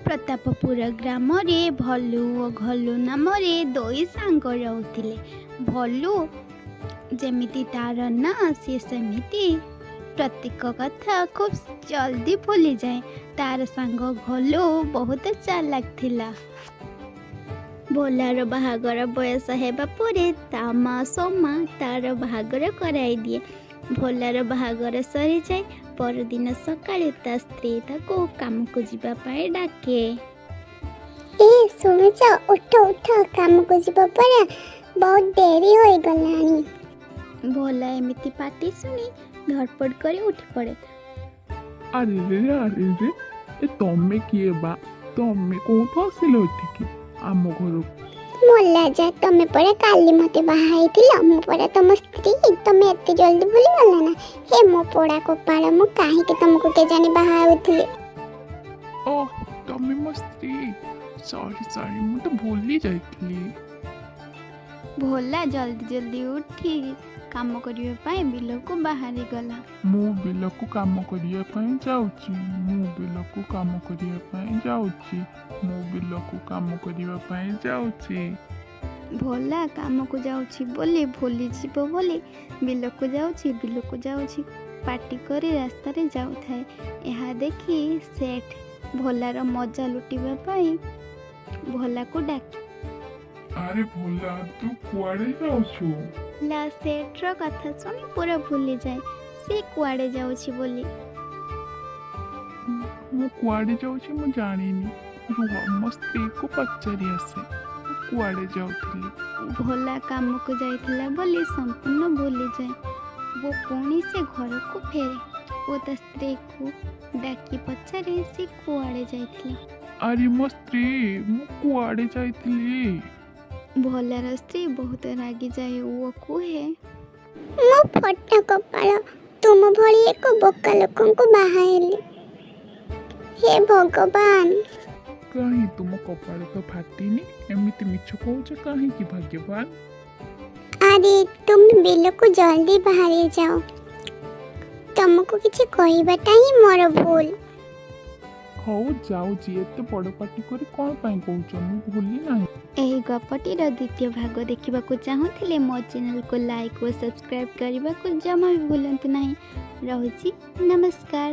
प्रतापपुर ग्राम भलु और घलु नाम दुई सांग रहुथिले। भलु जेमिति तार ना सी सेमिति प्रत्येक कथा खूब जल्दी भूली जाए। तार सांग घलु बहुत चालाक थिला। भोलार बाहागर बयस हेबा परे ता माँ सोमा तार बाहागर कराई दिए। भोलार बाहागर सरी जाए परदिन सकाळे ता स्त्री ताको काम को जीवा पाए डाके। ए सुनुच उठ उठ काम को जीवा परे बहुत देरी होई गलानी। भोला एमिति पाटी सुनी धड़पड़ करे उठी पड़े। अरे रे ए तमे किए बा तमे कोठो आसिलो एठिकी आम घर मोला जा तमे परे काली मते बाहाई थिला मु परे तम स्त्री तमे एते जल्दी भूली गला ना। हे मो पोड़ा को पाळ मु काहे के तुमको के जाने बाहाई थिले। ओ तमे मो स्त्री सॉरी मु तो भूली जाइतली। भोला जल्दी जल्दी उठी काम करियो पाए बिल को बाहरी गला। मु बिल को काम करिया पई जाउची मु बिल को काम करिया पई जाउची मु बिल को काम करिया पई जाउची। भोला काम को जाउची बोली भूली जीव बोली बिल को जाउची पार्टी करे रास्ता रे जाउ थाए। यहा देखी सेठ भोलार मजा लुटिबा पाई भोला को डाक। अरे भोला तू कुआड़े जाउछु? ला सेठ रो कथा सुनी पूरा भूली जाए से कुआड़े जाउची बोली। मु कुआड़े जाउची मु जानिनी रुह मो स्त्री को पचारि आसे मु कुआड़े जाउथिली। भोला काम को जाइथिला बोली संपूर्ण भूली जाए। वो पुणी से घर को फेरे वो ता स्त्री को डाकी पचारे से कुआड़े जाइथिला। अरे मो स्त्री मु कुआड़े जाइथिली। भोलार स्त्री बहुत रागी जाए वो कुहे मो फटा कपाळ तुम भली एक बोका लोकन को बाहाइली। हे भगवान कहीं तुम कपाळ तो फाटिनी एमिति मिछ कहउछ कहीं की भाग्यवान। अरे तुम बिल को जल्दी बाहर जाओ तुमको किसी कहबाटा ही मोर भूल। हौ जाउची एते बड़ पार्टी करे कोन पई कहउछ मु भूली नाही। एही गपटीर द्वितीय भाग देखिबाकू चाहुथिले मो चैनल को लाइक और सब्सक्राइब करने को जमा भी भूलंतु नहीं। रहुची नमस्कार।